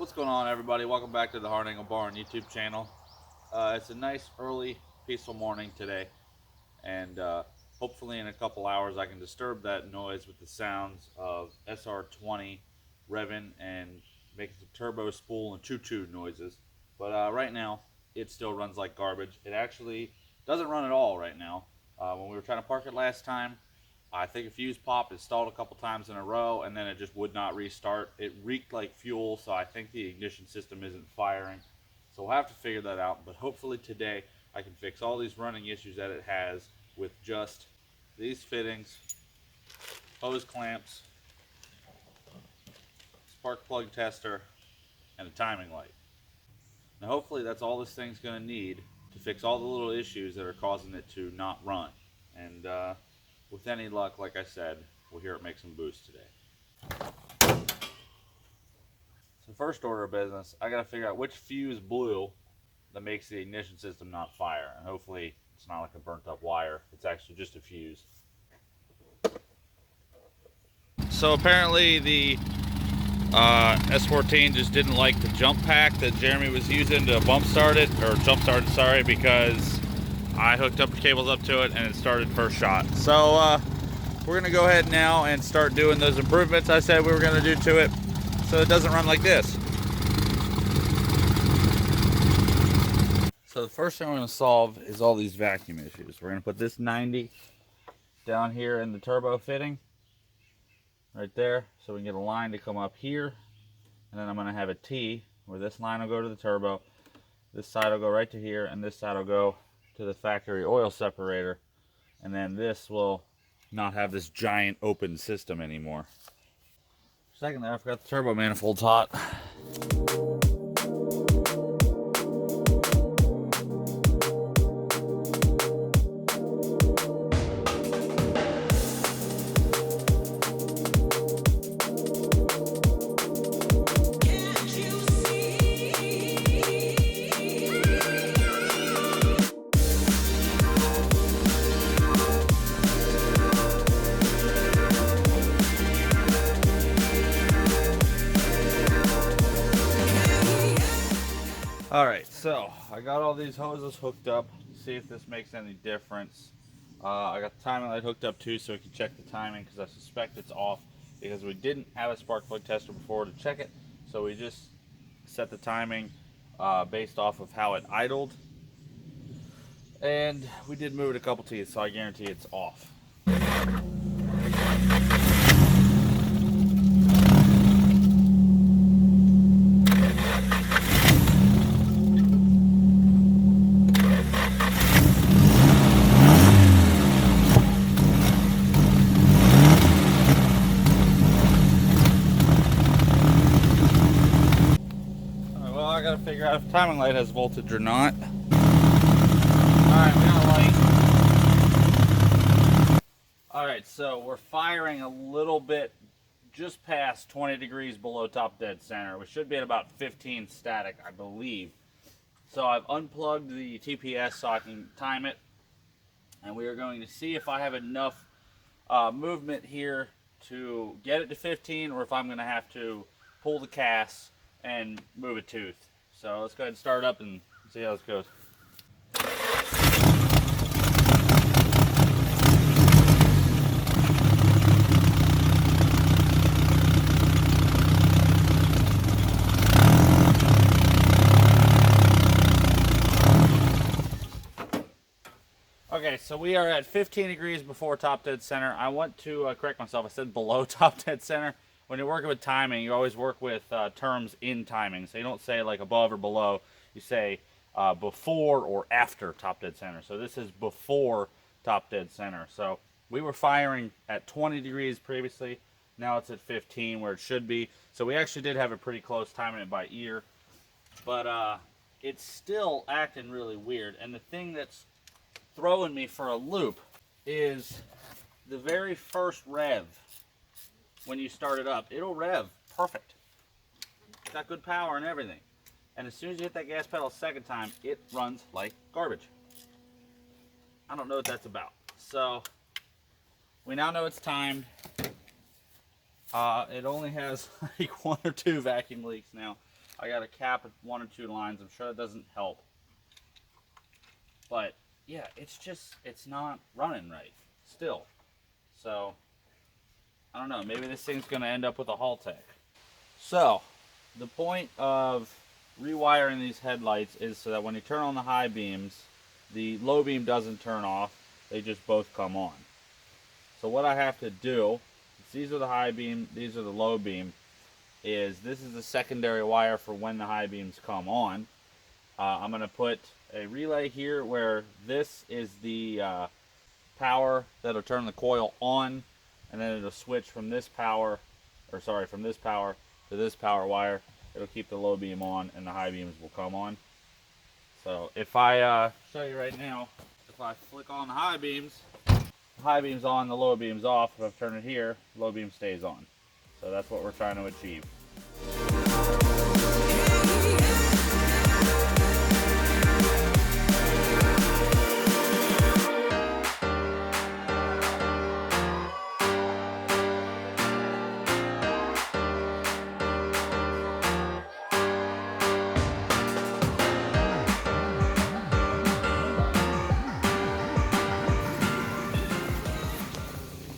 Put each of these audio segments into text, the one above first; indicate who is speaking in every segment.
Speaker 1: What's going on, everybody? Welcome back to the Hard Angle Barn YouTube channel. It's a nice, early, peaceful morning today, and hopefully in a couple hours I can disturb that noise with the sounds of SR20 revving and making some turbo spool and choo-choo noises. But right now, it still runs like garbage. It actually doesn't run at all right now. When we were trying to park it last time, I think a fuse popped. It stalled a couple times in a row, and then it just would not restart. It reeked like fuel, so I think the ignition system isn't firing. So we'll have to figure that out, but hopefully today I can fix all these running issues that it has with just these fittings, hose clamps, spark plug tester, and a timing light. Now hopefully that's all this thing's going to need to fix all the little issues that are causing it to not run. And with any luck, like I said, we'll hear it make some boost today. So first order of business, I got to figure out which fuse blew that makes the ignition system not fire. And hopefully it's not like a burnt up wire. It's actually just a fuse. So apparently the S14 just didn't like the jump pack that Jeremy was using to jump start it, sorry, because I hooked up the cables up to it and it started first shot. So we're gonna go ahead now and start doing those improvements I said we were gonna do to it so it doesn't run like this. So the first thing we're gonna solve is all these vacuum issues. We're gonna put this 90 down here in the turbo fitting, right there, so we can get a line to come up here, and then I'm gonna have a T where this line will go to the turbo, this side will go right to here, and this side will go to the factory oil separator, and then this will not have this giant open system anymore. Second there, I forgot the turbo manifold's hot. Alright, so I got all these hoses hooked up. See if this makes any difference. I got the timing light hooked up too, so we can check the timing, because I suspect it's off because we didn't have a spark plug tester before to check it. So we just set the timing based off of how it idled, and we did move it a couple teeth, so I guarantee it's off. I gotta figure out if the timing light has voltage or not. Alright, we got a light. Alright, so we're firing a little bit just past 20 degrees below top dead center. We should be at about 15 static, I believe. So I've unplugged the TPS so I can time it. And we are going to see if I have enough movement here to get it to 15, or if I'm going to have to pull the cast and move a tooth. So let's go ahead and start up and see how this goes. Okay, so we are at 15 degrees before top dead center. I want to correct myself. I said below top dead center. When you're working with timing, you always work with terms in timing. So you don't say like above or below. You say before or after top dead center. So this is before top dead center. So we were firing at 20 degrees previously. Now it's at 15 where it should be. So we actually did have a pretty close timing it by ear. But it's still acting really weird. And the thing that's throwing me for a loop is the very first rev. When you start it up, it'll rev perfect. It's got good power and everything. And as soon as you hit that gas pedal a second time, it runs like garbage. I don't know what that's about. So we now know it's timed. It only has like 1 or 2 vacuum leaks now. I got a cap at 1 or 2 lines. I'm sure that doesn't help. But yeah, it's not running right still. So I don't know, maybe this thing's gonna end up with a Haltech. So the point of rewiring these headlights is so that when you turn on the high beams, the low beam doesn't turn off, they just both come on. So what I have to do, these are the high beam, these are the low beam, is this is the secondary wire for when the high beams come on. I'm going to put a relay here where this is the power that'll turn the coil on, and then it'll switch from this power, from this power to this power wire. It'll keep the low beam on and the high beams will come on. So if I show you right now, if I flick on the high beam's on, the low beam's off. If I turn it here, low beam stays on. So that's what we're trying to achieve.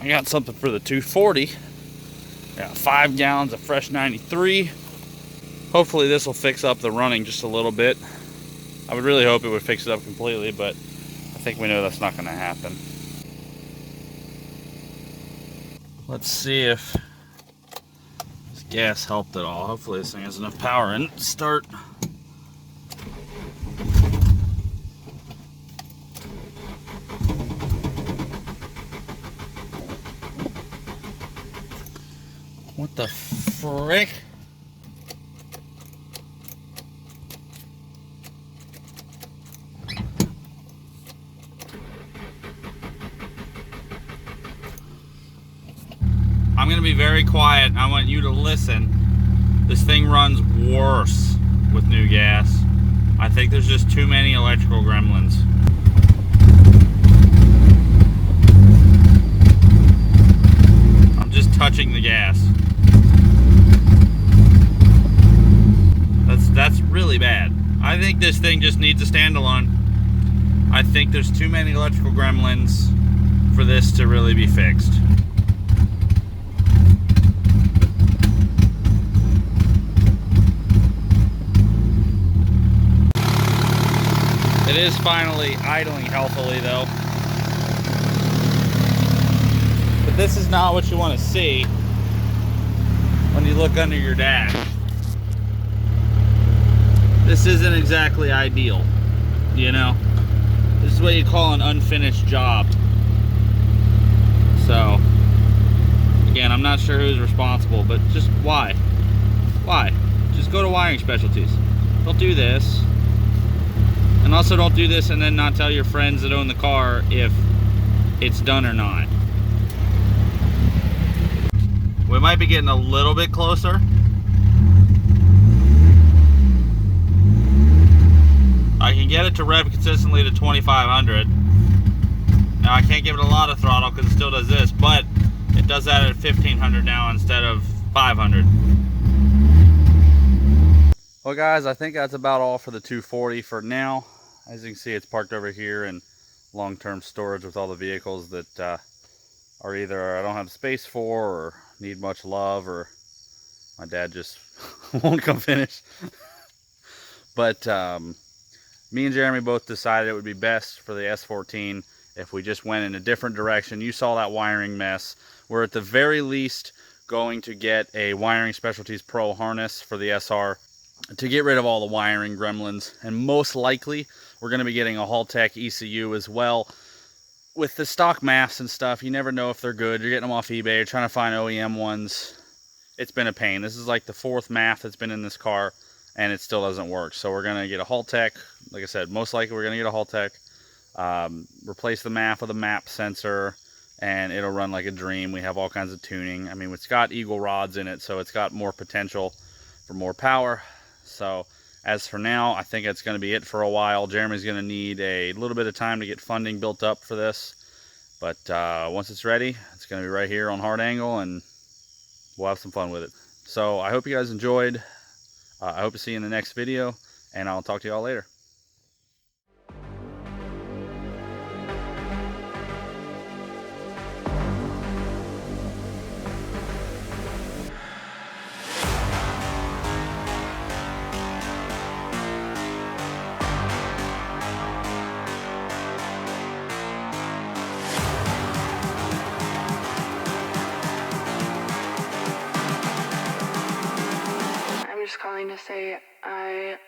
Speaker 1: I got something for the 240. Got 5 gallons of fresh 93. Hopefully this will fix up the running just a little bit. I would really hope it would fix it up completely, but I think we know that's not going to happen. Let's see if this gas helped at all. Hopefully this thing has enough power in it to start. What the frick? I'm gonna be very quiet. I want you to listen. This thing runs worse with new gas. I think there's just too many electrical gremlins. I'm just touching the gas. That's really bad. I think this thing just needs a standalone. I think there's too many electrical gremlins for this to really be fixed. It is finally idling healthily though. But this is not what you want to see when you look under your dash. This isn't exactly ideal, you know? This is what you call an unfinished job. So, again, I'm not sure who's responsible, but just why? Why? Just go to wiring specialties. Don't do this. And also don't do this and then not tell your friends that own the car if it's done or not. We might be getting a little bit closer. I can get it to rev consistently to 2500. Now I can't give it a lot of throttle because it still does this, but it does that at 1500 now instead of 500. Well guys, I think that's about all for the 240 for now. As you can see, it's parked over here in long-term storage with all the vehicles that are either I don't have space for or need much love, or my dad just won't come finish. But me and Jeremy both decided it would be best for the S14 if we just went in a different direction. You saw that wiring mess. We're at the very least going to get a Wiring Specialties Pro harness for the SR to get rid of all the wiring gremlins, and most likely we're going to be getting a Haltech ECU as well. With the stock MAFs and stuff, you never know if they're good. You're getting them off eBay, you're trying to find OEM ones. It's been a pain. This is like the 4th MAF that's been in this car and it still doesn't work. So we're going to get a Haltech. Like I said, most likely we're going to get a Haltech. Replace the MAF with a MAP sensor and it'll run like a dream. We have all kinds of tuning. I mean, it's got Eagle rods in it, so it's got more potential for more power. So as for now, I think it's going to be it for a while. Jeremy's going to need a little bit of time to get funding built up for this. But once it's ready, it's going to be right here on Hard Angle, and we'll have some fun with it. So I hope you guys enjoyed. I hope to see you in the next video, and I'll talk to y'all later.
Speaker 2: I'm just calling to say I